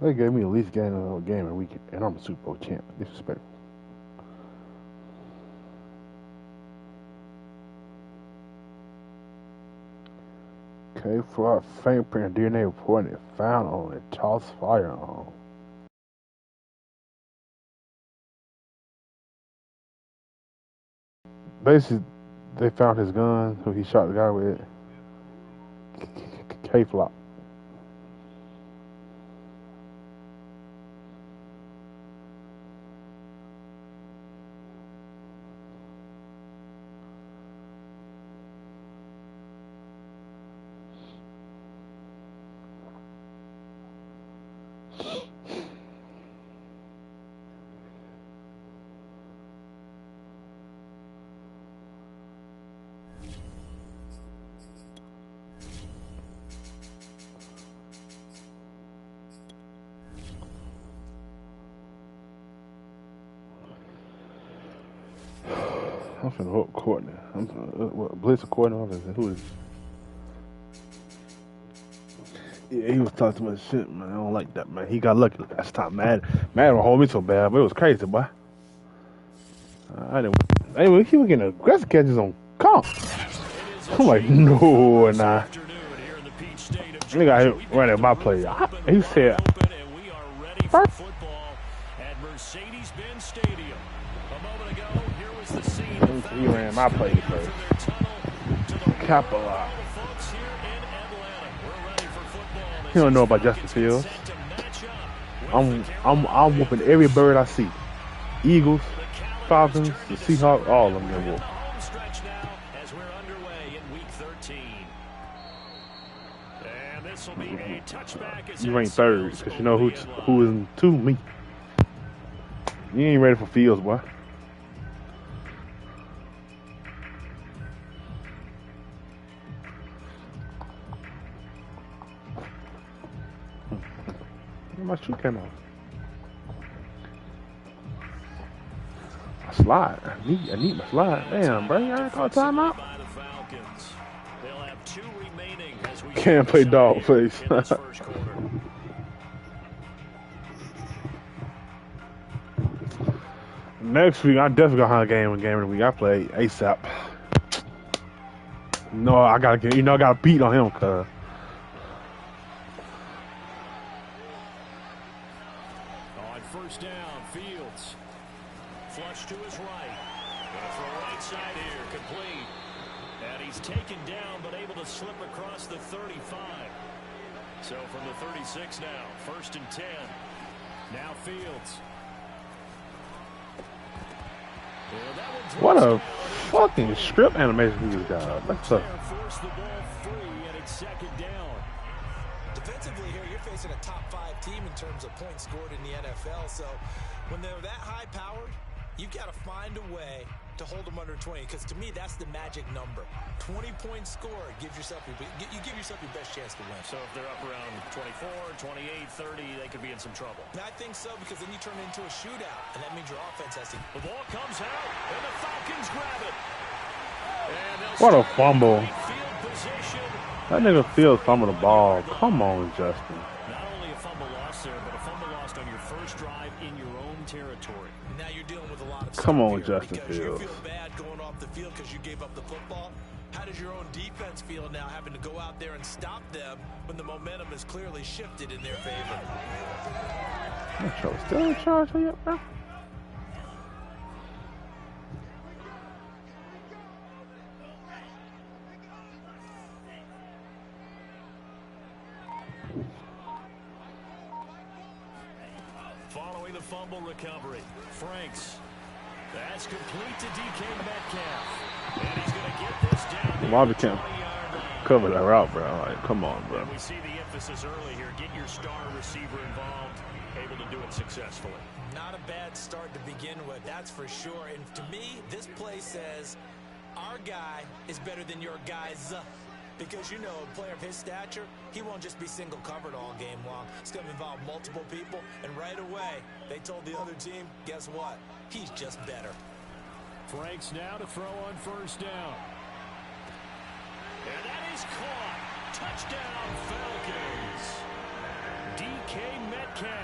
They gave me the least game of the game a week, and I'm a Super Bowl champ. Disrespectful. Okay, for our fingerprint DNA reported found on a tossed firearm. Basically, they found his gun, who he shot the guy with. K-flop. I'm finna hook Courtney. I'm finna blitz a Courtney offense. Who is? Yeah, he was talking too much shit, man. I don't like that, man. He got lucky last time. Madden would hold me so bad, but it was crazy, boy. I didn't. Anyway, he was getting aggressive catches on comp. I'm like, no, nah. He got hit right at my play. He said, first. He ran my play first. Capitalize. He don't know about Justin Fields. I'm whooping every bird I see. Eagles, Falcons, the Seahawks, all of them get whooped. You rank third because you know who is to me. You ain't ready for Fields, boy. My shoe came off. My slide. I need my slide. Damn, bro. You ain't call timeout. Can't play dog face. Next week, I definitely gonna have a game of the week. I play ASAP. No, I gotta get. I gotta beat on him, cuz. First down, Fields. Flush to his right. Gonna throw right side here, complete. And he's taken down, but able to slip across the 35. So from the 36 now, 1st and 10. Now Fields. What a fucking script animation he just got. That's tough. Force the ball free, and it's 2nd down. Defensively here, you're facing a top 5 team in terms of points scored in the NFL. So when they're that high powered, you've got to find a way to hold them under 20. Because to me, that's the magic number. 20 points scored gives yourself you give yourself your best chance to win. So if they're up around 24, 28, 30, they could be in some trouble. And I think so, because then you turn it into a shootout, and that means your offense has to. The ball comes out, and the Falcons grab it. What a fumble. That nigga Fields fumbled the ball. Come on, Justin. Not only a fumble lost there, but a fumble lost on your first drive in your own territory. Now you're dealing with a lot of Come on, here Justin because Fields. You feel bad going off the field because you gave up the football. How does your own defense feel now having to go out there and stop them when the momentum is clearly shifted in their favor? Still in charge of you, bro? Following the fumble recovery, Franks. That's complete to DK Metcalf. And he's going to get this down. Bobby can't cover that route, bro. Like, come on, bro. And we see the emphasis early here. Get your star receiver involved. Able to do it successfully. Not a bad start to begin with, that's for sure. And to me, this play says our guy is better than your guys. Because, you know, a player of his stature, he won't just be single covered all game long. It's going to involve multiple people. And right away, they told the other team, guess what? He's just better. Franks now to throw on 1st down. And that is caught. Touchdown, Falcons. DK Metcalf.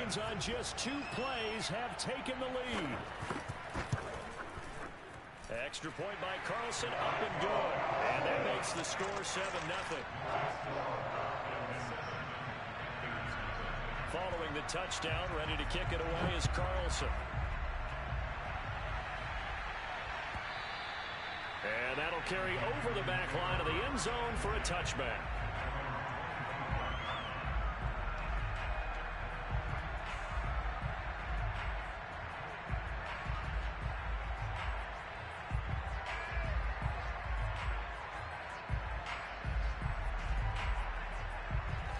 Falcons on just 2 plays have taken the lead. Extra point by Carlson, up and good. And that makes the score 7-0. Following the touchdown, ready to kick it away is Carlson. And that'll carry over the back line of the end zone for a touchback.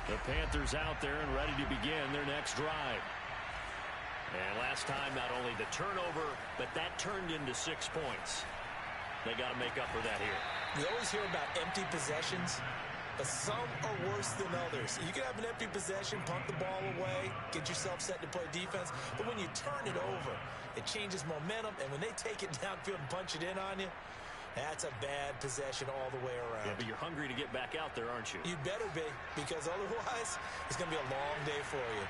The Panthers out there and ready to begin their next drive. And last time, not only the turnover, but that turned into 6 points. They got to make up for that here. We always hear about empty possessions, but some are worse than others. You can have an empty possession, punt the ball away, get yourself set to play defense, but when you turn it over, it changes momentum, and when they take it downfield and punch it in on you, that's a bad possession all the way around. Yeah, but you're hungry to get back out there, aren't you? You'd better be, because otherwise, it's going to be a long day for you.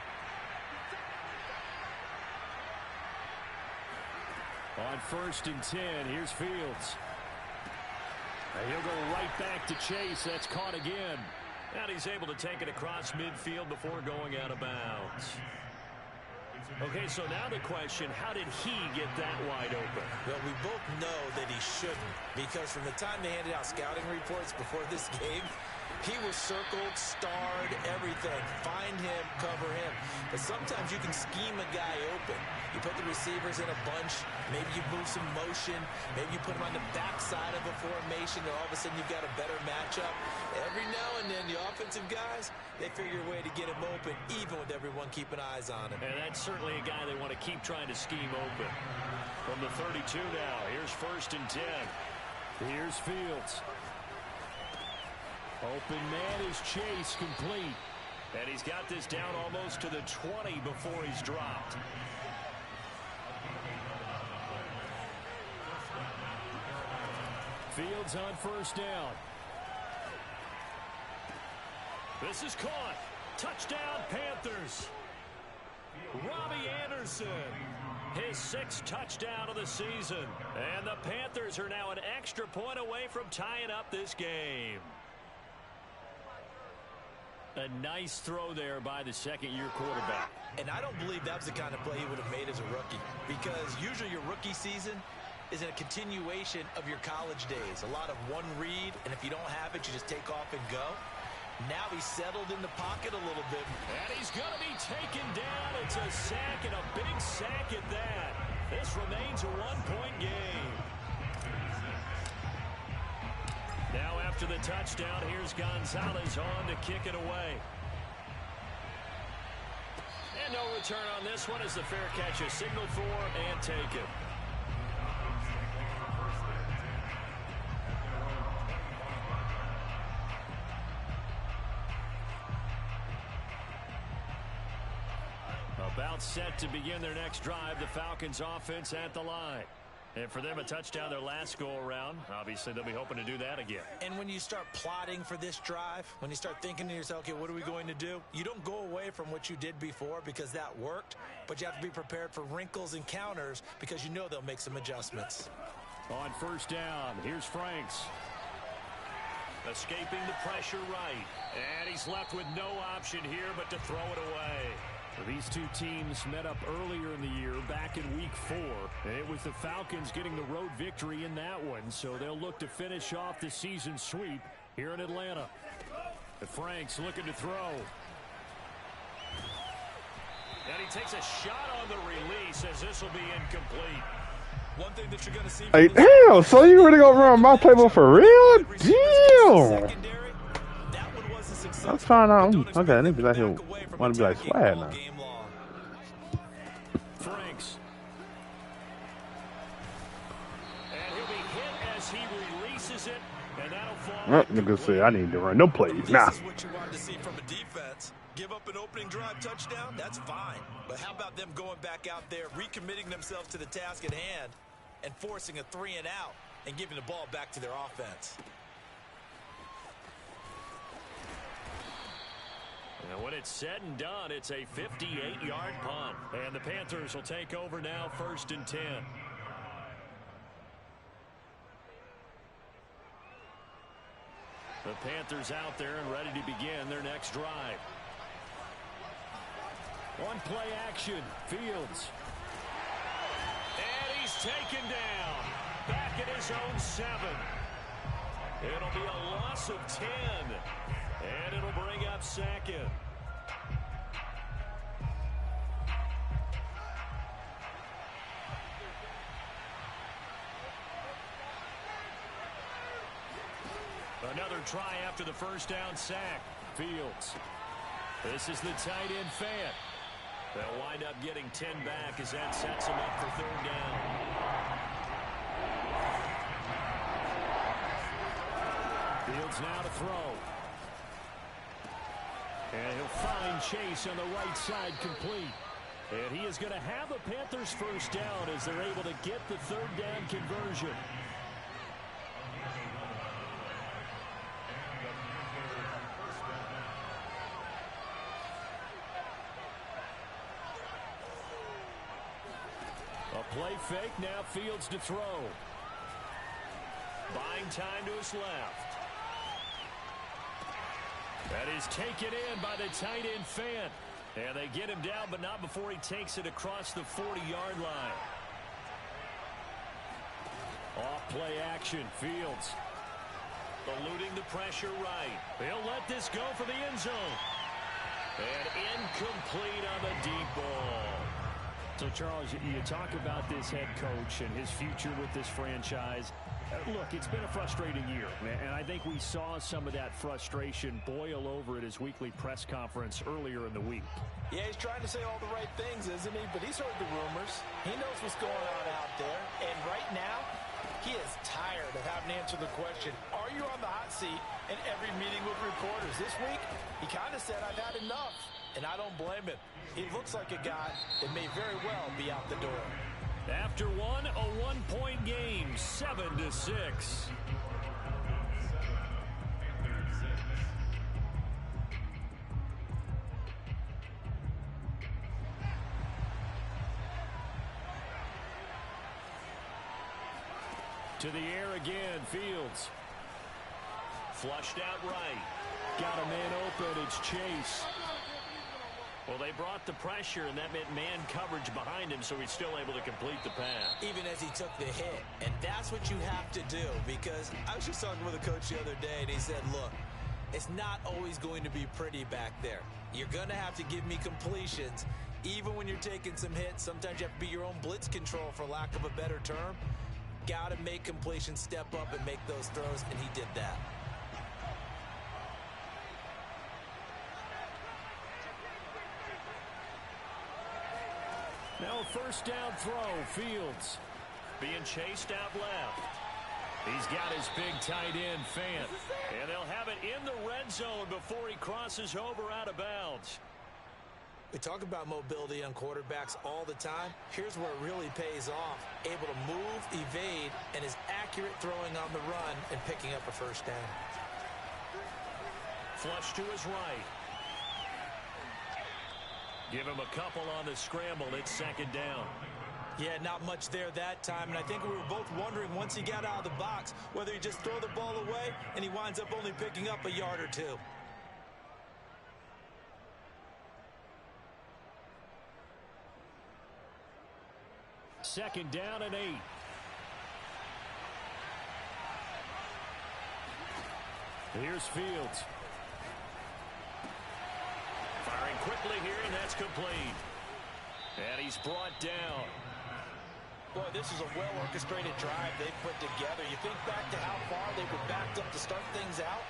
On 1st and 10, here's Fields. And he'll go right back to Chase. That's caught again. And he's able to take it across midfield before going out of bounds. Okay, so now the question, how did he get that wide open? Well, we both know that he shouldn't, because from the time they handed out scouting reports before this game, he was circled, starred, everything. Find him, cover him. But sometimes you can scheme a guy open. You put the receivers in a bunch. Maybe you move some motion. Maybe you put him on the backside of a formation, and all of a sudden you've got a better matchup. Every now and then, the offensive guys, they figure a way to get him open, even with everyone keeping eyes on him. And that's certainly a guy they want to keep trying to scheme open. From the 32 now, here's 1st and 10. Here's Fields. Open man is Chase, complete. And he's got this down almost to the 20 before he's dropped. Fields on 1st down. This is caught. Touchdown, Panthers. Robbie Anderson, his 6th touchdown of the season. And the Panthers are now an extra point away from tying up this game. A nice throw there by the 2nd-year quarterback. And I don't believe that was the kind of play he would have made as a rookie, because usually your rookie season is a continuation of your college days. A lot of one read, and if you don't have it, you just take off and go. Now he's settled in the pocket a little bit. And he's going to be taken down. It's a sack, and a big sack at that. This remains a 1-point game. Now after the touchdown, here's Gonzalez on to kick it away. And no return on this one as the fair catch is signaled for and taken. About set to begin their next drive, the Falcons offense at the line. And for them, a touchdown their last go-around. Obviously, they'll be hoping to do that again. And when you start plotting for this drive, when you start thinking to yourself, okay, what are we going to do? You don't go away from what you did before because that worked, but you have to be prepared for wrinkles and counters because you know they'll make some adjustments. On 1st down, here's Franks. Escaping the pressure right. And he's left with no option here but to throw it away. These two teams met up earlier in the year, back in week 4. It was the Falcons getting the road victory in that one, so they'll look to finish off the season sweep here in Atlanta. But Franks looking to throw. And he takes a shot on the release as this will be incomplete. One thing that you're going to see. Hey, damn, so you really gonna run my playbook for real? Damn. I'm trying out. Okay, I need to be like here. Want to be like swag now. Franks. And he'll be hit as he releases it, and that'll fall. Nigga say I need to run no plays now. This is what you wanted to see from a defense. Give up an opening drive touchdown, that's fine. But how about them going back out there, recommitting themselves to the task at hand, and forcing a 3-and-out, and giving the ball back to their offense? And when it's it's said and done, it's a 58-yard punt. And the Panthers will take over now, 1st and 10. The Panthers out there and ready to begin their next drive. One play action, Fields. And he's taken down. Back at his own 7. It'll be a loss of 10. And it'll bring up 2nd. Another try after the first down sack. Fields. This is the tight end Fant. They'll wind up getting 10 back as that sets him up for 3rd down. Fields now to throw. And he'll find Chase on the right side complete. And he is going to have a Panthers first down as they're able to get the 3rd down conversion. A play fake, now Fields to throw. Buying time to his left. That is taken in by the tight end Fant. And they get him down, but not before he takes it across the 40-yard line. Off play action, Fields. Eluding the pressure right. He'll let this go for the end zone. And incomplete on the deep ball. So, Charles, you talk about this head coach and his future with this franchise. Look, it's been a frustrating year, and I think we saw some of that frustration boil over at his weekly press conference earlier in the week. Yeah, he's trying to say all the right things, isn't he? But he's heard the rumors. He knows what's going on out there. And right now, he is tired of having to answer the question, are you on the hot seat in every meeting with reporters? This week, he kind of said, I've had enough. And I don't blame him. He looks like a guy that may very well be out the door. After one, a one-point game, 7-6. To the air again, Fields. Flushed out right. Got a man open, it's Chase. Well, they brought the pressure, and that meant man coverage behind him, so he's still able to complete the pass. Even as he took the hit. And that's what you have to do, because I was just talking with a coach the other day, and he said, look, it's not always going to be pretty back there. You're going to have to give me completions. Even when you're taking some hits, sometimes you have to be your own blitz control, for lack of a better term. Got to make completions, step up, and make those throws, and he did that. Now a first down throw, Fields. Being chased out left. He's got his big tight end, Fant. And they'll have it in the red zone before he crosses over out of bounds. We talk about mobility on quarterbacks all the time. Here's where it really pays off. Able to move, evade, and is accurate throwing on the run and picking up a first down. Flush to his right. Give him a couple on the scramble. It's second down. Yeah, not much there that time. And I think we were both wondering once he got out of the box whether he just throw the ball away and he winds up only picking up a yard or two. Second down and 8. Here's Fields. Firing quickly here, and that's complete. And he's brought down. Boy, this is a well-orchestrated drive they've put together. You think back to how far they were backed up to start things out,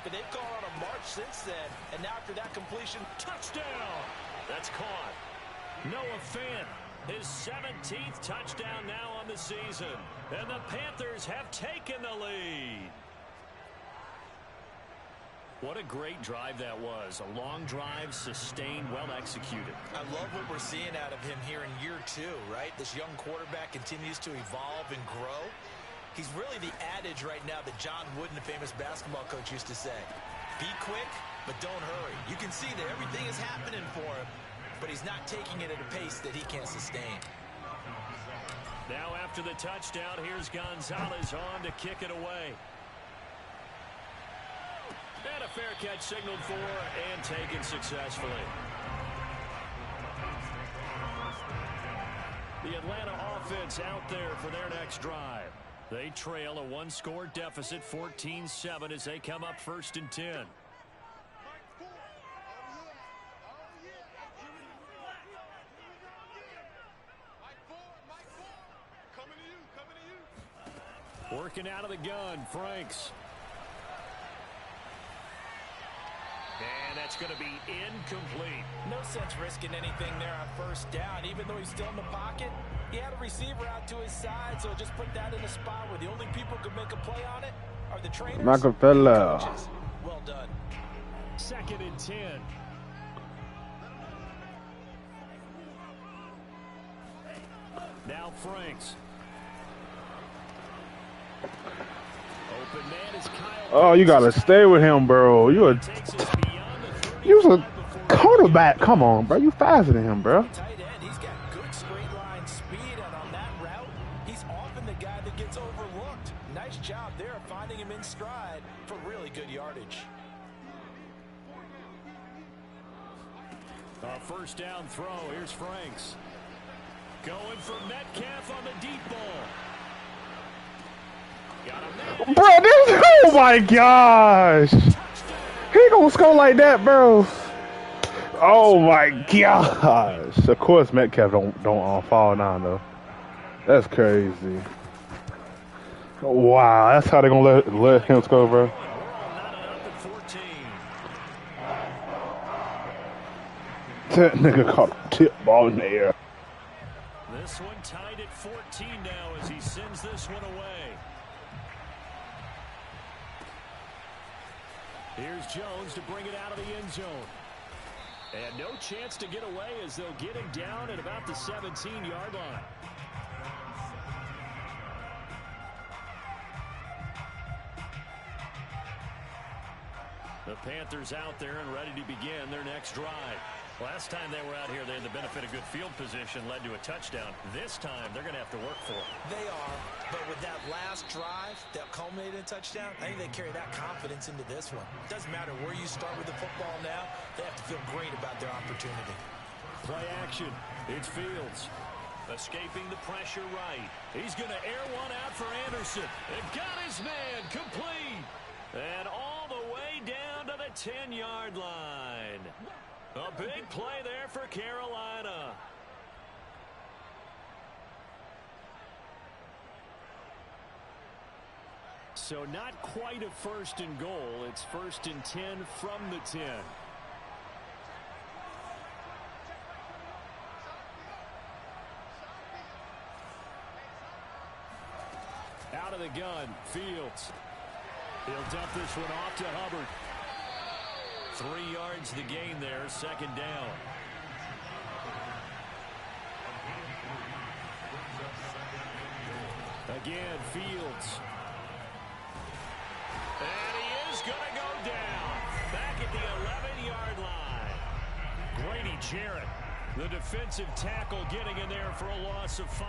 but they've gone on a march since then. And now after that completion, touchdown! That's caught. Noah Fant, his 17th touchdown now on the season. And the Panthers have taken the lead. What a great drive that was. A long drive, sustained, well executed. I love what we're seeing out of him here in year 2, right? This young quarterback continues to evolve and grow. He's really the adage right now that John Wooden, the famous basketball coach, used to say. Be quick, but don't hurry. You can see that everything is happening for him, but he's not taking it at a pace that he can't sustain. Now after the touchdown, here's Gonzalez on to kick it away. And a fair catch signaled for and taken successfully. The Atlanta offense out there for their next drive. They trail a one-score deficit, 14-7, as they come up 1st and 10. Working out of the gun, Franks. And that's going to be incomplete. No sense risking anything there on 1st down. Even though he's still in the pocket, he had a receiver out to his side, so just put that in a spot where the only people who could make a play on it are the trainers and the coaches. Well done. 2nd and 10. Now Franks. Open man is Kyle. Oh, you gotta stay with him, bro. You was a cornerback. Come on, bro. You faster than him, bro. Tight end, he's got good straight line speed, and on that route, he's often the guy that gets overlooked. Nice job there finding him in stride for really good yardage. A 1st down throw. Here's Franks. Going for Metcalf on the deep ball. Bro, this, oh my gosh. He gonna score like that, bro. Oh my gosh. Of course Metcalf don't fall down though. That's crazy. Wow, that's how they gonna let him score, bro. That nigga caught a tip ball in the air. This one tied at 14 now as he sends this one away. Here's Jones to bring it out of the end zone. And no chance to get away as they'll get him down at about the 17-yard line. The Panthers out there and ready to begin their next drive. Last time they were out here, they had the benefit of good field position, led to a touchdown. This time, they're going to have to work for it. They are, but with that last drive that culminated in a touchdown, I think they carry that confidence into this one. Doesn't matter where you start with the football now, they have to feel great about their opportunity. Play action. It's Fields. Escaping the pressure right. He's going to air one out for Anderson. And got his man complete. And all the way down to the 10-yard line. A big play there for Carolina. So not quite a 1st and goal. It's 1st and 10 from the 10. Out of the gun, Fields. He'll dump this one off to Hubbard. 3 yards the gain there, 2nd down. Again, Fields. And he is going to go down. Back at the 11-yard line. Grady Jarrett, the defensive tackle, getting in there for a loss of 5.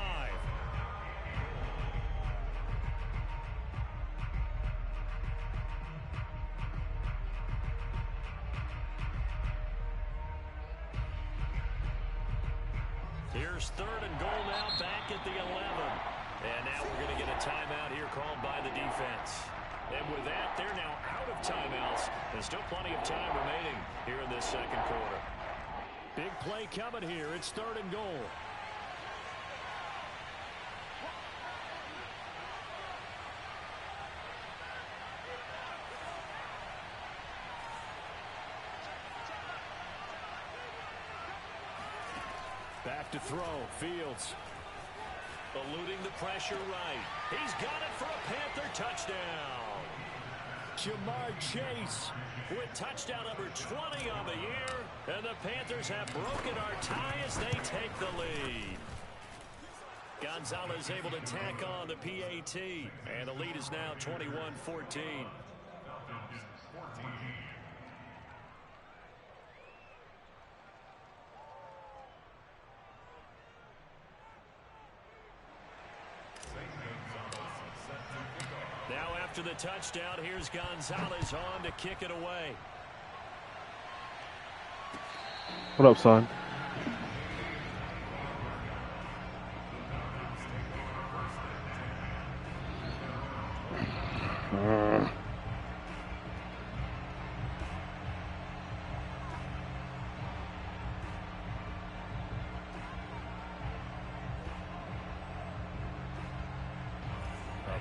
Here's 3rd and goal now, back at the 11. And now we're going to get a timeout here called by the defense. And with that, they're now out of timeouts. There's still plenty of time remaining here in this 2nd quarter. Big play coming here. It's 3rd and goal. Back to throw. Fields. Eluding the pressure right. He's got it for a Panther touchdown. Jamar Chase with touchdown number 20 on the year. And the Panthers have broken our tie as they take the lead. Gonzalez able to tack on the PAT, and the lead is now 21-14. Now after the touchdown, here's Gonzalez on to kick it away. What up, son?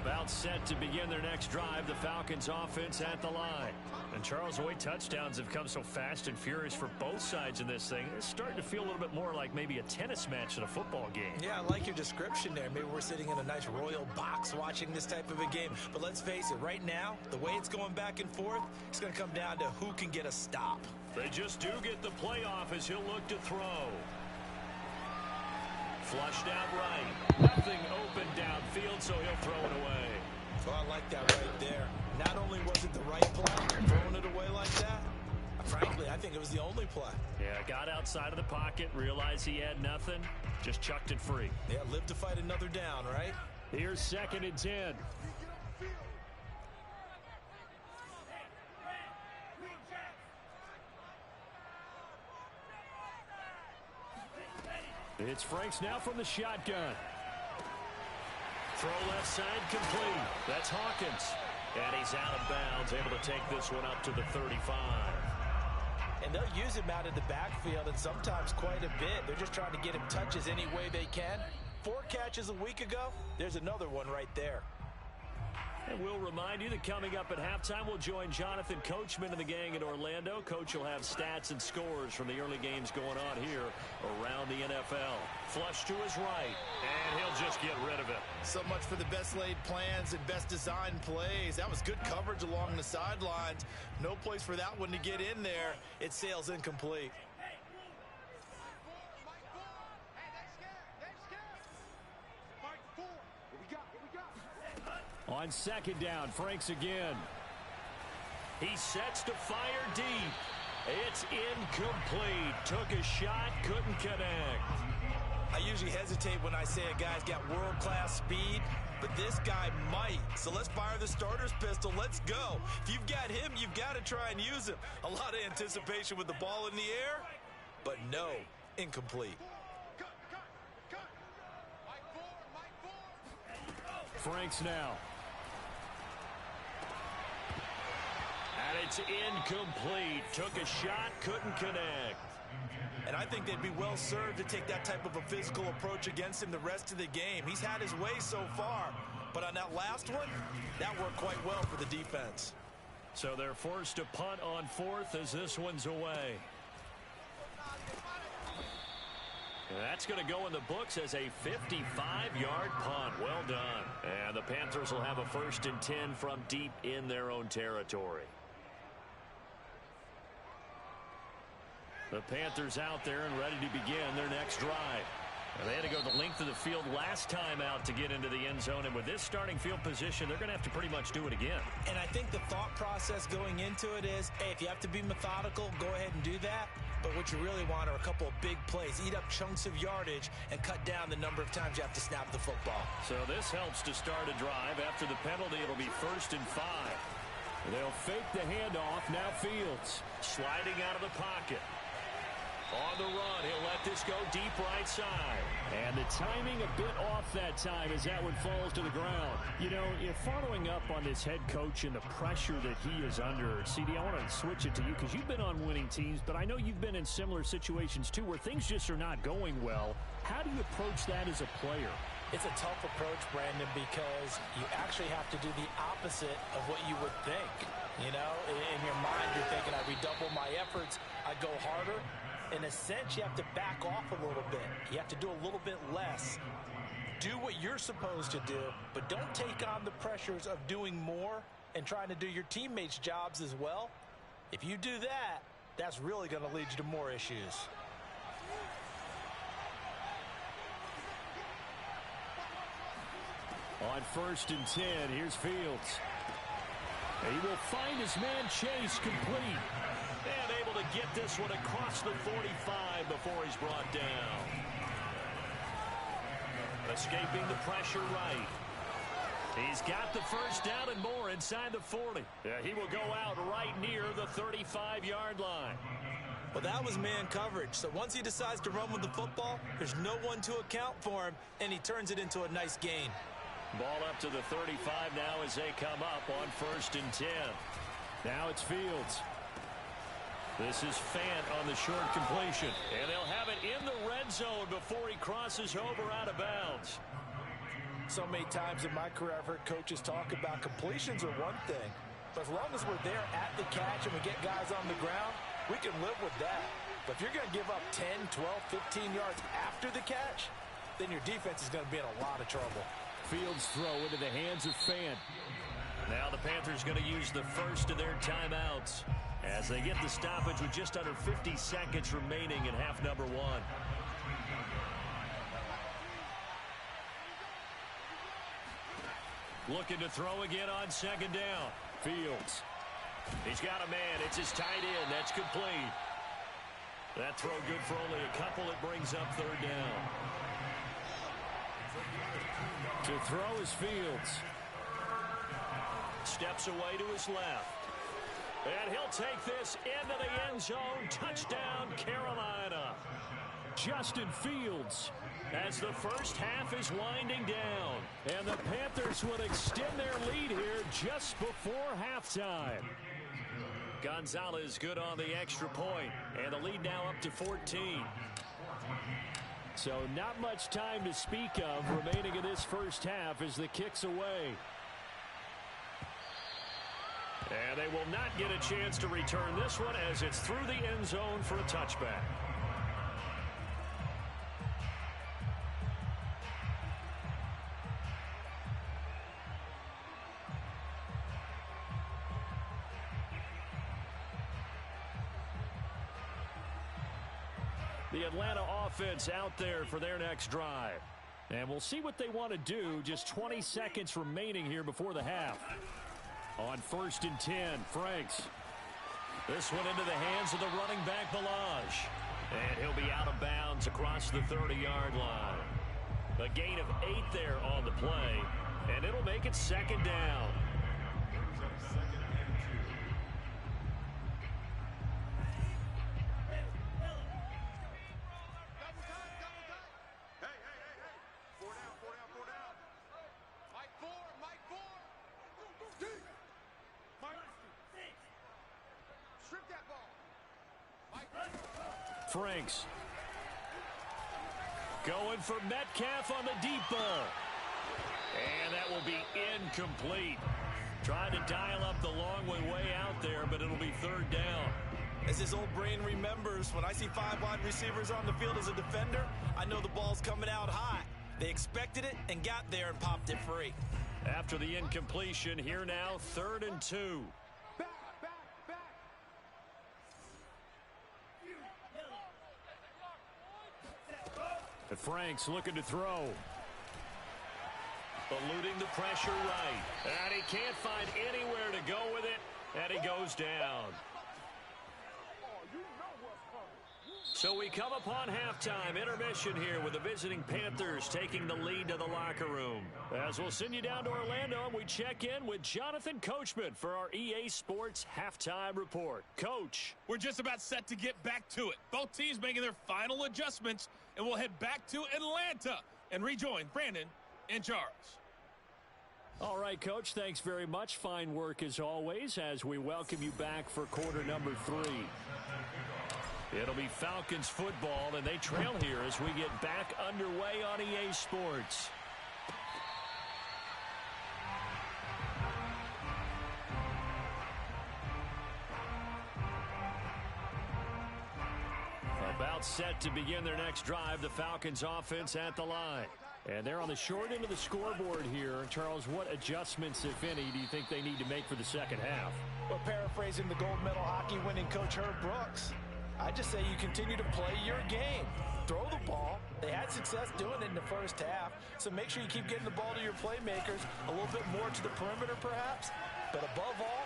About set to begin their next drive, the Falcons offense at the line. And Charles, the way touchdowns have come so fast and furious for both sides in this thing, it's starting to feel a little bit more like maybe a tennis match than a football game. Yeah, I like your description there. Maybe we're sitting in a nice royal box watching this type of a game. But let's face it, right now, the way it's going back and forth, it's going to come down to who can get a stop. They just do get the playoff as he'll look to throw. Flushed out right. Nothing open downfield, so he'll throw it away. Well, I like that right there. Not only was it the right play, throwing it away like that, frankly, I think it was the only play. Yeah, got outside of the pocket, realized he had nothing, just chucked it free. Yeah, live to fight another down, right? Here's 2nd and 10. It's Franks now from the shotgun. Throw left side complete. That's Hawkins. And he's out of bounds, able to take this one up to the 35. And they'll use him out of the backfield, and sometimes quite a bit. They're just trying to get him touches any way they can. 4 catches a week ago. There's another one right there. And we'll remind you that coming up at halftime, we'll join Jonathan Coachman and the gang in Orlando. Coach will have stats and scores from the early games going on here around the NFL. Flush to his right, and he'll just get rid of it. So much for the best laid plans and best designed plays. That was good coverage along the sidelines. No place for that one to get in there. It sails incomplete. On 2nd down, Franks again. He sets to fire deep. It's incomplete. Took a shot, couldn't connect. I usually hesitate when I say a guy's got world-class speed, but this guy might. So let's fire the starter's pistol. Let's go. If you've got him, you've got to try and use him. A lot of anticipation with the ball in the air, but no, incomplete. Franks now. And it's incomplete. Took a shot, couldn't connect. And I think they'd be well served to take that type of a physical approach against him the rest of the game. He's had his way so far, but on that last one, that worked quite well for the defense. So they're forced to punt on 4th as this one's away. And that's going to go in the books as a 55-yard punt. Well done. And the Panthers will have a 1st and 10 from deep in their own territory. The Panthers out there and ready to begin their next drive. And they had to go the length of the field last time out to get into the end zone. And with this starting field position, they're going to have to pretty much do it again. And I think the thought process going into it is, hey, if you have to be methodical, go ahead and do that. But what you really want are a couple of big plays. Eat up chunks of yardage and cut down the number of times you have to snap the football. So this helps to start a drive. After the penalty, it'll be 1st and 5. They'll fake the handoff. Now Fields sliding out of the pocket. On the run, he'll let this go deep right side. And the timing a bit off that time as that one falls to the ground. You know, if following up on this head coach and the pressure that he is under, CD, I want to switch it to you because you've been on winning teams, but I know you've been in similar situations too where things just are not going well. How do you approach that as a player? It's a tough approach, Brandon, because you actually have to do the opposite of what you would think. You know, in your mind, you're thinking, I redouble my efforts, I go harder. In a sense, you have to back off a little bit. You have to do a little bit less. Do what you're supposed to do, but don't take on the pressures of doing more and trying to do your teammates' jobs as well. If you do that, that's really going to lead you to more issues. On 1st and 10, here's Fields. He will find his man Chase complete. And able to get this one across the 45 before he's brought down. Escaping the pressure right. He's got the first down and more inside the 40. He will go out right near the 35-yard line. Well, that was man coverage. So once he decides to run with the football, there's no one to account for him, and he turns it into a nice gain. Ball up to the 35 now as they come up on 1st and 10. Now it's Fields. This is Fant on the short completion. And they'll have it in the red zone before he crosses over out of bounds. So many times in my career I've heard coaches talk about completions are one thing. But as long as we're there at the catch and we get guys on the ground, we can live with that. But if you're going to give up 10, 12, 15 yards after the catch, then your defense is going to be in a lot of trouble. Fields throw into the hands of Fant. Now the Panthers going to use the first of their timeouts as they get the stoppage with just under 50 seconds remaining in half number 1. Looking to throw again on 2nd down. Fields. He's got a man. It's his tight end. That's complete. That throw good for only a couple. It brings up 3rd down. To throw is Fields. Steps away to his left. And he'll take this into the end zone. Touchdown, Carolina. Justin Fields as the first half is winding down. And the Panthers would extend their lead here just before halftime. Gonzalez good on the extra point. And the lead now up to 14. So not much time to speak of remaining in this first half as the kick's away. And they will not get a chance to return this one as it's through the end zone for a touchback. The Atlanta offense out there for their next drive. And we'll see what they want to do. Just 20 seconds remaining here before the half. On 1st and 10, Franks. This one into the hands of the running back, Balaj. And he'll be out of bounds across the 30-yard line. A gain of 8 there on the play. And it'll make it 2nd down. Franks. Going for Metcalf on the deep ball. And that will be incomplete. Trying to dial up the long way out there, but it'll be 3rd down. As his old brain remembers, when I see 5 wide receivers on the field as a defender, I know the ball's coming out high. They expected it and got there and popped it free. After the incompletion, here now, 3rd and 2. And Franks looking to throw. Eluding the pressure right. And he can't find anywhere to go with it. And he goes down. So we come upon halftime intermission here with the visiting Panthers taking the lead to the locker room. As we'll send you down to Orlando, and we check in with Jonathan Coachman for our EA Sports Halftime Report. Coach. We're just about set to get back to it. Both teams making their final adjustments, and we'll head back to Atlanta and rejoin Brandon and Charles. All right, Coach, thanks very much. Fine work as always as we welcome you back for quarter number 3. It'll be Falcons football, and they trail here as we get back underway on EA Sports. About set to begin their next drive, the Falcons offense at the line. And they're on the short end of the scoreboard here. Charles, what adjustments, if any, do you think they need to make for the second half? Well, paraphrasing the gold medal hockey winning coach Herb Brooks, I just say you continue to play your game. Throw the ball. They had success doing it in the first half, so make sure you keep getting the ball to your playmakers, a little bit more to the perimeter perhaps, but above all,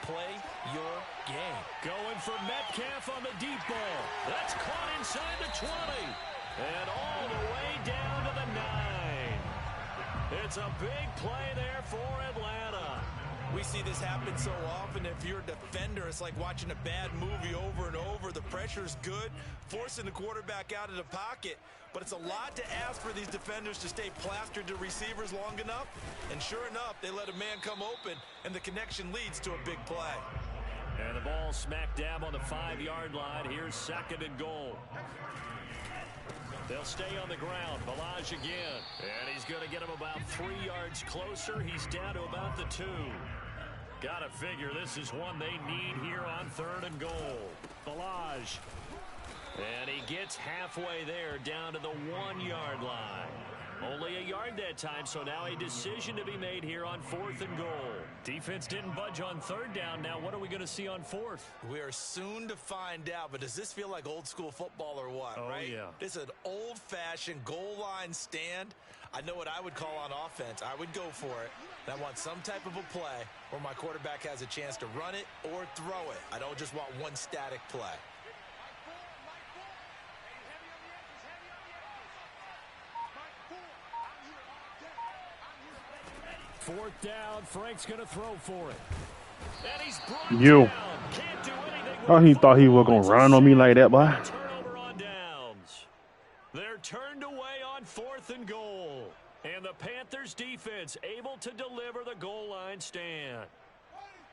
play your game. Going for Metcalf on the deep ball. That's caught inside the 20. And all the way down to the 9. It's a big play there for Atlanta. We see this happen so often. If you're a defender, it's like watching a bad movie over and over. The pressure's good, forcing the quarterback out of the pocket. But it's a lot to ask for these defenders to stay plastered to receivers long enough. And sure enough, they let a man come open, and the connection leads to a big play. And the ball smack dab on the 5-yard line. Here's 2nd and goal. They'll stay on the ground. Balaj again. And he's going to get him about 3 yards closer. He's down to about the 2. Got to figure this is one they need here on 3rd and goal. Balaj. And he gets halfway there down to the 1-yard line. Only a yard that time, so now a decision to be made here on 4th and goal. Defense didn't budge on 3rd down. Now what are we going to see on 4th? We are soon to find out, but does this feel like old school football or what, Oh, right? yeah. This is an old-fashioned goal line stand. I know what I would call on offense. I would go for it. And I want some type of a play where my quarterback has a chance to run it or throw it. I don't just want one static play. Fourth down, Frank's going to throw for it. And he's brought You. down. Can't do anything Oh, he thought he was gonna run on me like that, boy. Turnover on downs. They're turned away on 4th and goal. And the Panthers defense able to deliver the goal line stand.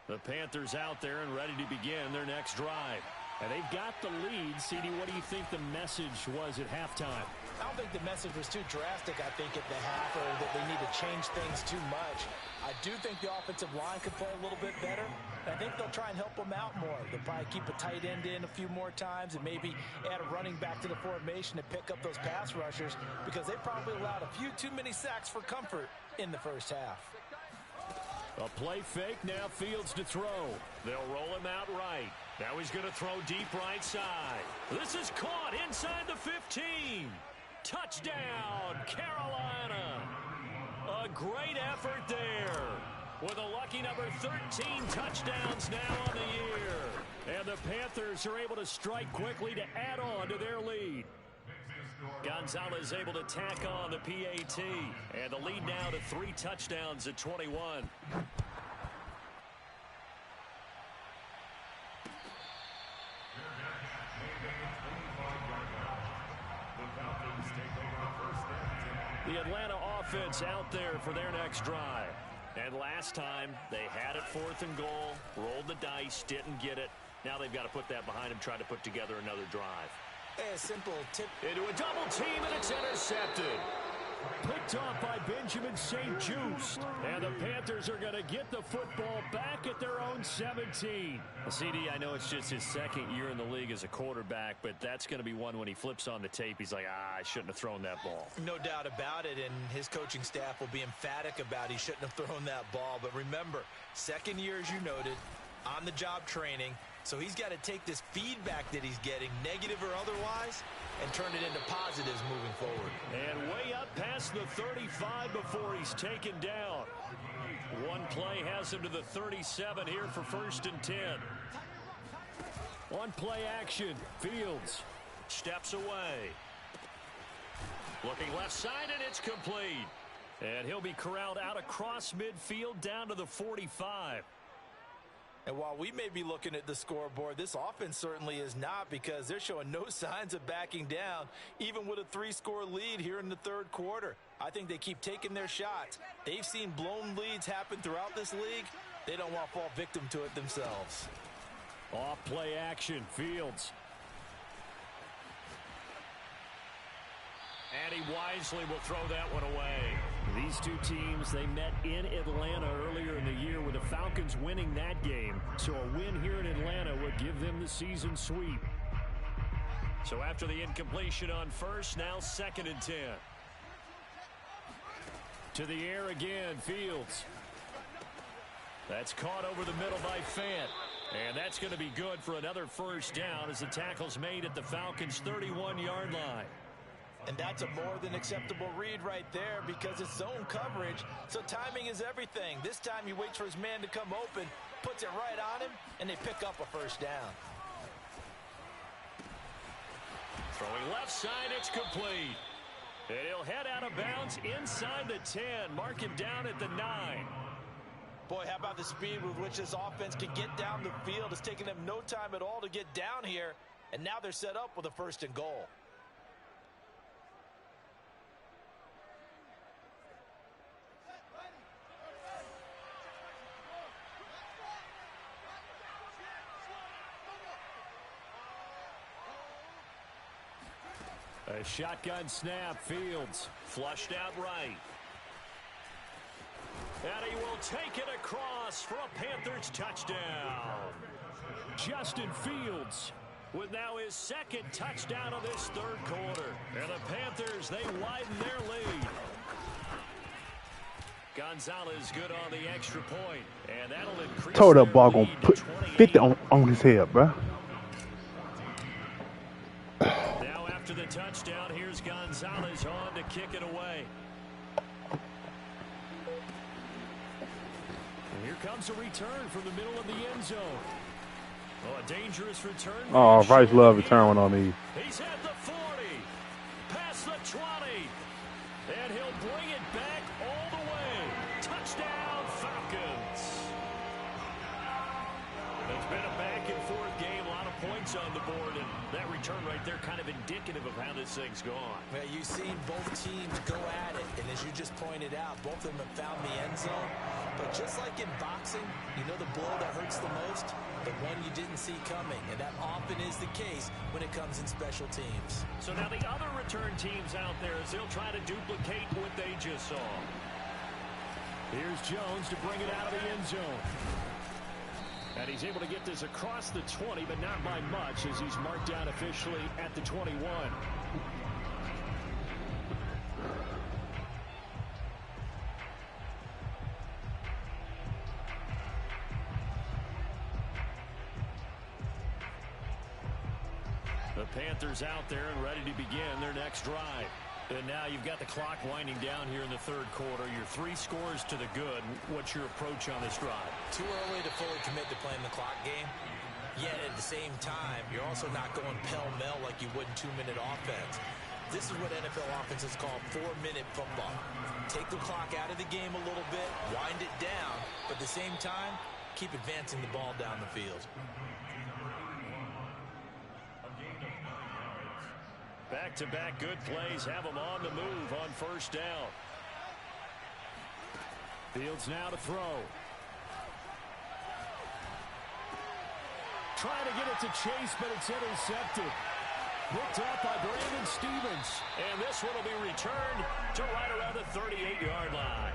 The Panthers out there and ready to begin their next drive. And they've got the lead. CD, what do you think the message was at halftime? I don't think the message was too drastic, I think, at the half, or that they need to change things too much. I do think the offensive line could play a little bit better. I think they'll try and help them out more. They'll probably keep a tight end in a few more times and maybe add a running back to the formation to pick up those pass rushers, because they probably allowed a few too many sacks for comfort in the first half. A play fake, now Fields to throw. They'll roll him out right. Now he's going to throw deep right side. This is caught inside the 15. Touchdown, Carolina. A great effort there. With a lucky number 13 touchdowns now on the year. And the Panthers are able to strike quickly to add on to their lead. Gonzalez able to tack on the PAT. And the lead now to 3 touchdowns at 21. The Atlanta offense out there for their next drive. And last time, they had it 4th and goal, rolled the dice, didn't get it. Now they've got to put that behind them, try to put together another drive. A simple tip. Into a double team, and it's intercepted. Picked off by Benjamin St-Juste. And the Panthers are going to get the football back at their own 17. CD, I know it's just his 2nd year in the league as a quarterback, but that's going to be one when he flips on the tape. He's like, I shouldn't have thrown that ball. No doubt about it, and his coaching staff will be emphatic about he shouldn't have thrown that ball. But remember, 2nd year, as you noted, on-the-job training. So he's got to take this feedback that he's getting, negative or otherwise, and turn it into positives moving forward. And way up past the 35 before he's taken down. One play has him to the 37 here for 1st and 10. On play action, Fields steps away. Looking left side, and it's complete. And he'll be corralled out across midfield down to the 45. And while we may be looking at the scoreboard, this offense certainly is not, because they're showing no signs of backing down, even with a 3-score lead here in the 3rd quarter. I think they keep taking their shots. They've seen blown leads happen throughout this league. They don't want to fall victim to it themselves. Off play action, Fields. And he wisely will throw that one away. These two teams, they met in Atlanta earlier in the year with the Falcons winning that game. So a win here in Atlanta would give them the season sweep. So after the incompletion on 1st, now 2nd and 10. To the air again, Fields. That's caught over the middle by Fant. And that's going to be good for another first down as the tackle's made at the Falcons' 31-yard line. And that's a more than acceptable read right there because it's zone coverage, so timing is everything. This time he waits for his man to come open, puts it right on him, and they pick up a first down. Throwing left side, it's complete. And he'll head out of bounds inside the 10. Mark him down at the 9. Boy, how about the speed with which this offense can get down the field? It's taken them no time at all to get down here, and now they're set up with a 1st and goal. A shotgun snap, Fields flushed out right. And he will take it across for a Panthers touchdown. Justin Fields with now his 2nd touchdown of this 3rd quarter. And the Panthers, they widen their lead. Gonzalez good on the extra point. And that'll increase Told that their ball gonna lead put to 50 28. on his head, bro. Now after the touchdown, here's Gonzalez on to kick it away. And here comes a return from the middle of the end zone. Oh, a dangerous return. Oh, Bryce love return one on me. He's at the 40, past the 20, and he'll bring it back all the way. Touchdown, Falcons. It's been a back-and-forth game, a lot of points on the board, and that return right there kind of indicative of how this thing's gone. Well, you've seen both teams go at it, and as you just pointed out, both of them have found the end zone. But just like in boxing, you know the blow that hurts the most? The one you didn't see coming, and that often is the case when it comes in special teams. So now the other return teams out there, as they'll try to duplicate what they just saw. Here's Jones to bring it out of the end zone. And he's able to get this across the 20, but not by much, as he's marked down officially at the 21. The Panthers out there and ready to begin their next drive. And now you've got the clock winding down here in the 3rd quarter. Your 3 scores to the good. What's your approach on this drive? Too early to fully commit to playing the clock game. Yet at the same time, you're also not going pell-mell like you would in 2-minute offense. This is what NFL offenses call 4-minute football. Take the clock out of the game a little bit, wind it down, but at the same time, keep advancing the ball down the field. Back-to-back good plays have them on the move on 1st down. Fields now to throw. Trying to get it to Chase, but it's intercepted. Picked up by Brandon Stevens. And this one will be returned to right around the 38-yard line.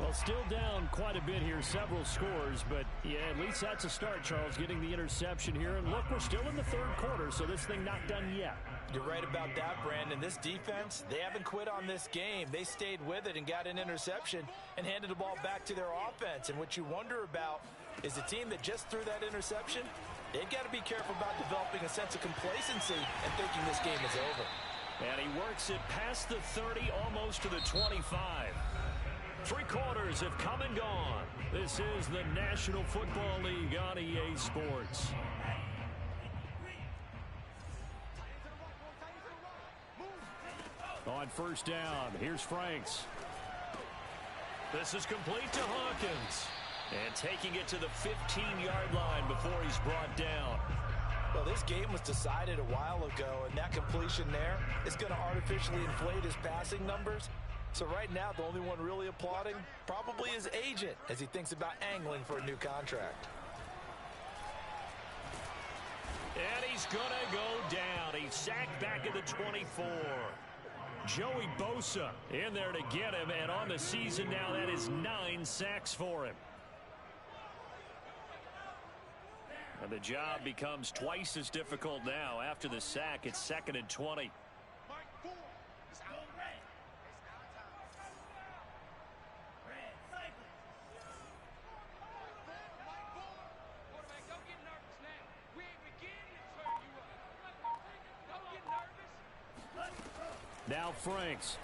Well, still down quite a bit here, several scores, but yeah, at least that's a start, Charles, getting the interception here. And look, we're still in the 3rd quarter, so this thing not done yet. You're right about that, Brandon. This defense, they haven't quit on this game. They stayed with it and got an interception and handed the ball back to their offense. And what you wonder about is the team that just threw that interception, they've got to be careful about developing a sense of complacency and thinking this game is over. And he works it past the 30, almost to the 25. 3 quarters have come and gone. This is the National Football League on EA Sports. On 1st down, here's Franks. This is complete to Hawkins. And taking it to the 15-yard line before he's brought down. Well, this game was decided a while ago, and that completion there is going to artificially inflate his passing numbers. So right now, the only one really applauding probably his agent as he thinks about angling for a new contract. And he's going to go down. He's sacked back at the 24. Joey Bosa in there to get him, and on the season now, that is 9 sacks for him. And the job becomes twice as difficult now. After the sack, it's 2nd and 20. Now Franks.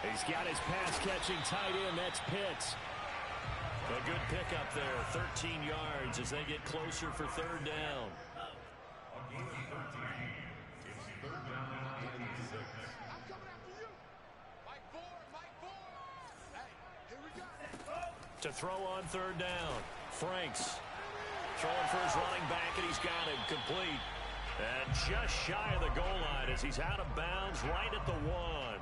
He's got his pass-catching tight end. That's Pitts. A good pickup there, 13 yards as they get closer for third down. To throw on third down, Franks throwing for his running back, and he's got him complete. And just shy of the goal line as he's out of bounds right at the 1.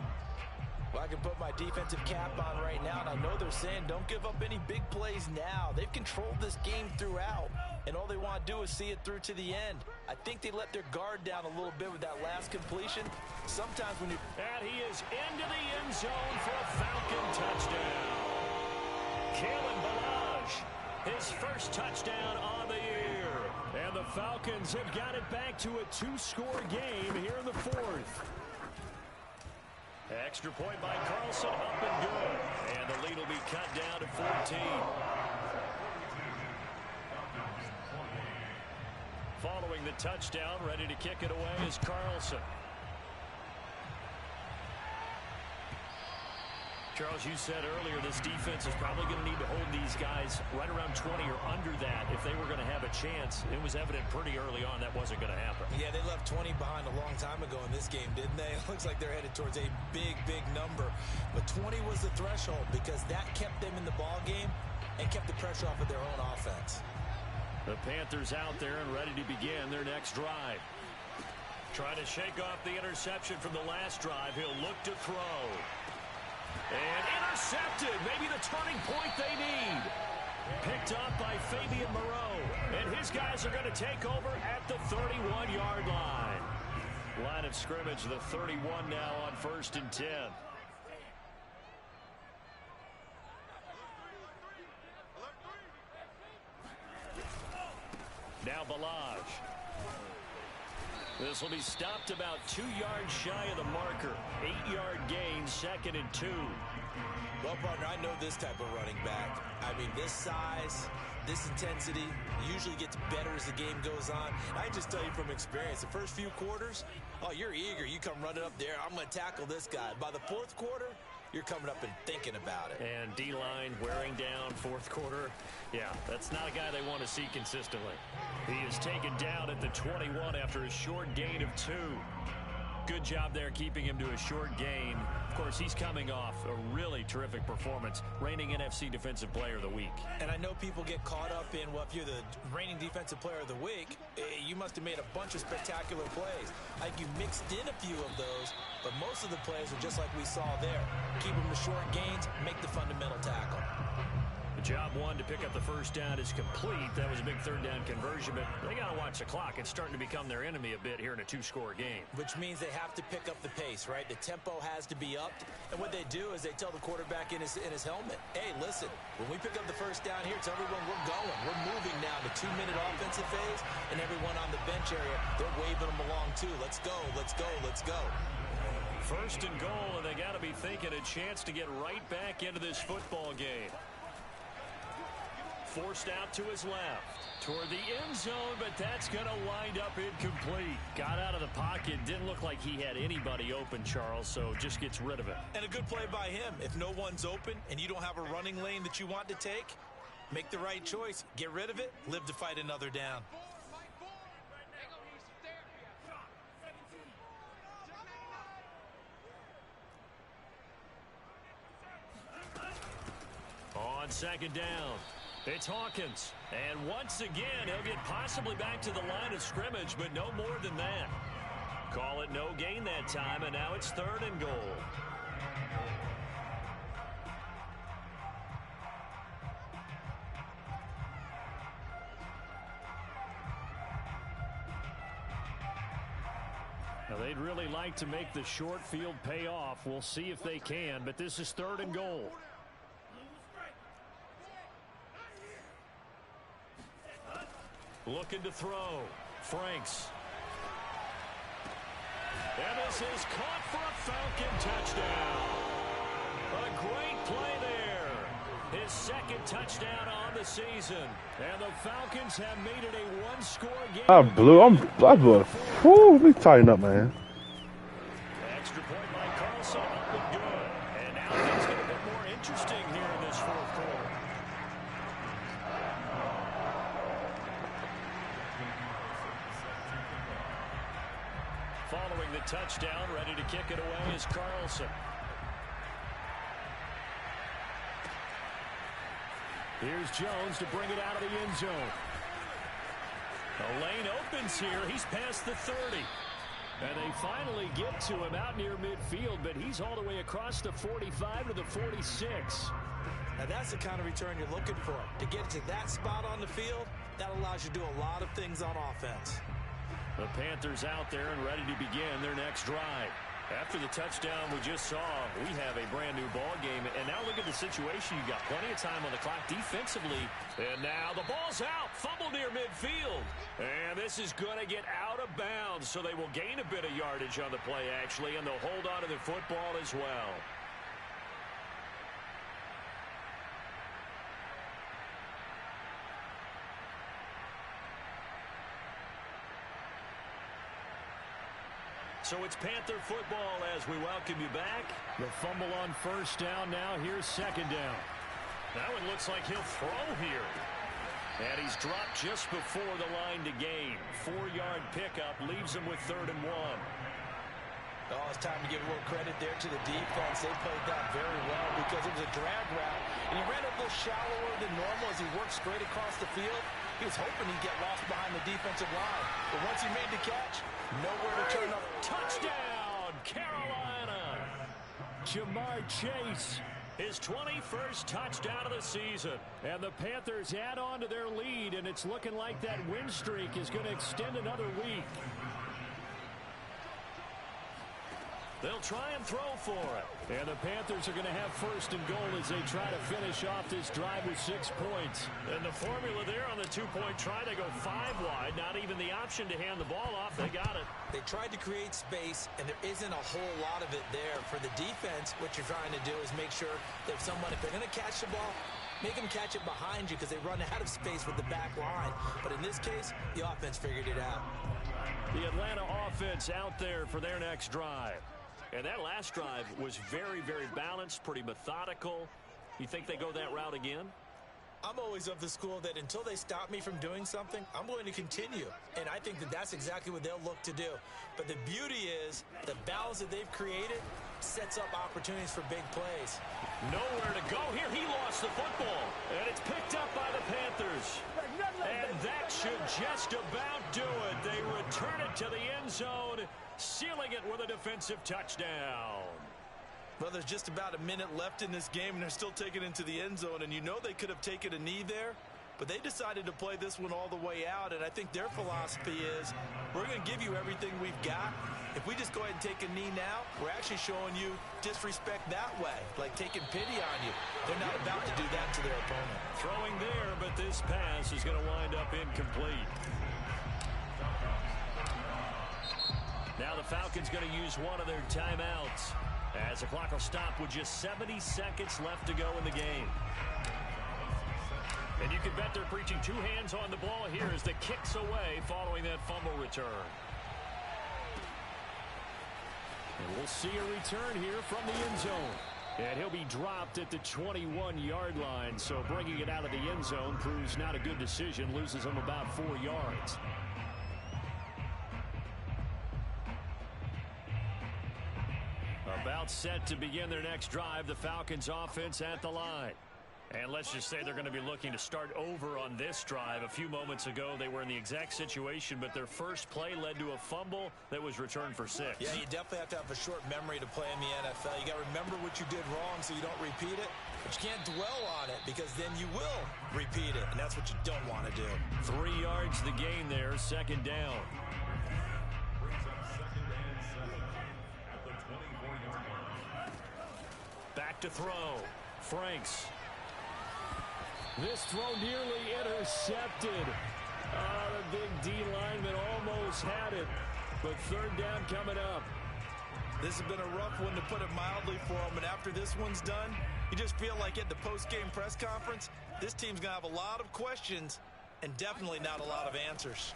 Well, I can put my defensive cap on right now, and I know they're saying don't give up any big plays now. They've controlled this game throughout, and all they want to do is see it through to the end. I think they let their guard down a little bit with that last completion. Sometimes when you... And he is into the end zone for a Falcon touchdown. Kalen Balaj, his first touchdown on the year. And the Falcons have got it back to a 2-score game here in the 4th. Extra point by Carlson, up and good. And the lead will be cut down to 14. Following the touchdown, ready to kick it away is Carlson. Charles, you said earlier this defense is probably going to need to hold these guys right around 20 or under that if they were going to have a chance. It was evident pretty early on that wasn't going to happen. Yeah, they left 20 behind a long time ago in this game, didn't they? It looks like they're headed towards a big, big number. But 20 was the threshold because that kept them in the ball game and kept the pressure off of their own offense. The Panthers out there and ready to begin their next drive. Trying to shake off the interception from the last drive. He'll look to throw. And intercepted. Maybe the turning point they need. Picked up by Fabian Moreau. And his guys are going to take over at the 31-yard line. Line of scrimmage, the 31 now on 1st and 10. Now Balaj. This will be stopped about 2 yards shy of the marker. 8-yard gain, 2nd and 2. Well, partner, I know this type of running back. I mean, this size, this intensity usually gets better as the game goes on. I can just tell you from experience, the first few quarters, oh, you're eager. You come running up there. I'm going to tackle this guy. By the 4th quarter, you're coming up and thinking about it. And D-line wearing down 4th quarter. Yeah, that's not a guy they want to see consistently. He is taken down at the 21 after a short gain of 2. Good job there keeping him to a short gain. Of course, he's coming off a really terrific performance, reigning NFC Defensive Player of the Week. And I know people get caught up in, well, if you're the reigning Defensive Player of the Week, you must have made a bunch of spectacular plays. I think you mixed in a few of those, but most of the plays are just like we saw there. Keep them to short gains, make the fundamental tackle. The job one to pick up the first down is complete. That was a big 3rd down conversion, but they got to watch the clock. It's starting to become their enemy a bit here in a 2-score game. Which means they have to pick up the pace, right? The tempo has to be upped. And what they do is they tell the quarterback in his helmet, hey, listen, when we pick up the first down here, tell everyone we're going. We're moving now to 2-minute offensive phase, and everyone on the bench area, they're waving them along too. Let's go, let's go, let's go. 1st and goal, and they got to be thinking a chance to get right back into this football game. Forced out to his left toward the end zone, but that's going to wind up incomplete. Got out of the pocket. Didn't look like he had anybody open, Charles, so just gets rid of it. And a good play by him. If no one's open and you don't have a running lane that you want to take, make the right choice. Get rid of it. Live to fight another down. On 2nd down, it's Hawkins. And once again, he'll get possibly back to the line of scrimmage, but no more than that. Call it no gain that time, and now it's 3rd and goal. Now, they'd really like to make the short field pay off. We'll see if they can, but this is 3rd and goal. Looking to throw. Franks. And this is caught for a Falcon touchdown. A great play there. His second touchdown on the season. And the Falcons have made it a one-score game. I blew it. Whew, let me tighten up, man. Extra point by Carlson, up and good. And now things get a bit more interesting here in this fourth quarter. Following the touchdown, ready to kick it away is Carlson. Here's Jones to bring it out of the end zone. The lane opens here. He's past the 30. And they finally get to him out near midfield, but he's all the way across the 45 to the 46. Now that's the kind of return you're looking for. To get to that spot on the field, that allows you to do a lot of things on offense. The Panthers out there and ready to begin their next drive. After the touchdown we just saw, we have a brand new ball game. And now look at the situation. You've got plenty of time on the clock defensively. And now the ball's out. Fumble near midfield. And this is going to get out of bounds. So they will gain a bit of yardage on the play, actually. And they'll hold on to the football as well. So it's Panther football as we welcome you back. The fumble on first down now. Here's second down. That one looks like he'll throw here. And he's dropped just before the line to gain. 4-yard pickup leaves him with 3rd and 1. Oh, it's time to give a little credit there to the defense. They played that very well because it was a drag route. And he ran a little shallower than normal as he worked straight across the field. He was hoping he'd get lost behind the defensive line. But once he made the catch, nowhere to turn up. Touchdown, Carolina! Jamar Chase, his 21st touchdown of the season. And the Panthers add on to their lead, and it's looking like that win streak is going to extend another week. They'll try and throw for it. And the Panthers are going to have 1st and goal as they try to finish off this drive with 6 points. And the formula there on the 2-point try, they go 5 wide. Not even the option to hand the ball off. They got it. They tried to create space, and there isn't a whole lot of it there. For the defense, what you're trying to do is make sure that if they're going to catch the ball, make them catch it behind you because they run out of space with the back line. But in this case, the offense figured it out. The Atlanta offense out there for their next drive. And that last drive was very, very balanced, pretty methodical. You think they go that route again? I'm always of the school that until they stop me from doing something, I'm going to continue. And I think that that's exactly what they'll look to do. But the beauty is the balance that they've created sets up opportunities for big plays. Nowhere to go here. He lost the football. And it's picked up by the Panthers. And that should just about do it. They return it to the end zone, sealing it with a defensive touchdown. Well, there's just about a minute left in this game, and they're still taking it into the end zone. And you know they could have taken a knee there, but they decided to play this one all the way out. And I think their philosophy is, we're going to give you everything we've got. If we just go ahead and take a knee now, we're actually showing you disrespect that way, like taking pity on you. They're not about to do that to their opponent. Throwing there, but this pass is going to wind up incomplete. Now the Falcons going to use one of their timeouts as the clock will stop with just 70 seconds left to go in the game. And you can bet they're preaching 2 hands on the ball here as the kick's away following that fumble return. And we'll see a return here from the end zone. And he'll be dropped at the 21-yard line. So bringing it out of the end zone proves not a good decision. Loses him about 4 yards. About set to begin their next drive. The Falcons offense at the line. And let's just say they're going to be looking to start over on this drive. A few moments ago, they were in the exact situation, but their first play led to a fumble that was returned for 6. Yeah, you definitely have to have a short memory to play in the NFL. You got to remember what you did wrong so you don't repeat it. But you can't dwell on it because then you will repeat it, and that's what you don't want to do. 3 yards the gain there, second down. Back to throw. Franks. This throw nearly intercepted. The big D lineman almost had it. But third down coming up. This has been a rough one, to put it mildly, for him. And after this one's done, you just feel like at the post-game press conference, this team's going to have a lot of questions and definitely not a lot of answers.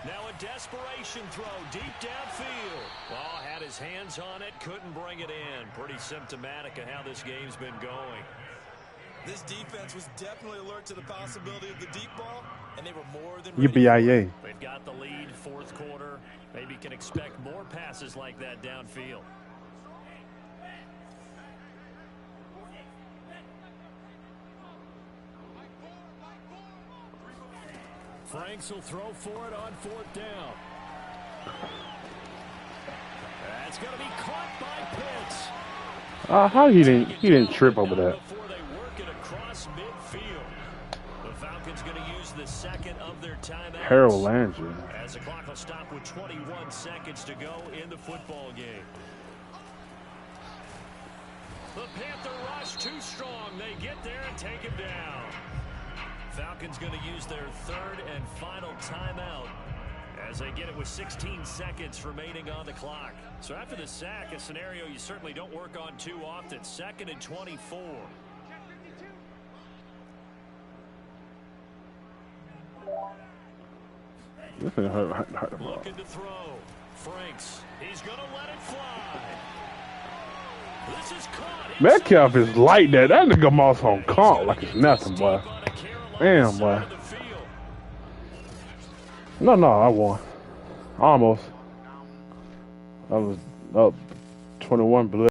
Now a desperation throw deep downfield. Well, had his hands on it, couldn't bring it in. Pretty symptomatic of how this game's been going. This defense was definitely alert to the possibility of the deep ball, and they were more than ready. Yippee-yi-yay. They've got the lead, fourth quarter. Maybe can expect more passes like that downfield. Franks will throw for it on fourth down. That's going to be caught by Pitts. How he didn't trip over that? Before they work it across midfield. The Falcons going to use the second of their timeouts. Harold Landry. As the clock will stop with 21 seconds to go in the football game. The Panther rush too strong. They get there and take him down. Falcons going to use their third and final timeout as they get it with 16 seconds remaining on the clock. So after the sack, a scenario you certainly don't work on too often. 2nd and 24. Looking to throw. Franks. He's going to let it fly. This is caught. Metcalf is like that. That nigga mouse on comp like it's nothing, boy. Damn, boy. No, I won. Almost. I was up 21 blue.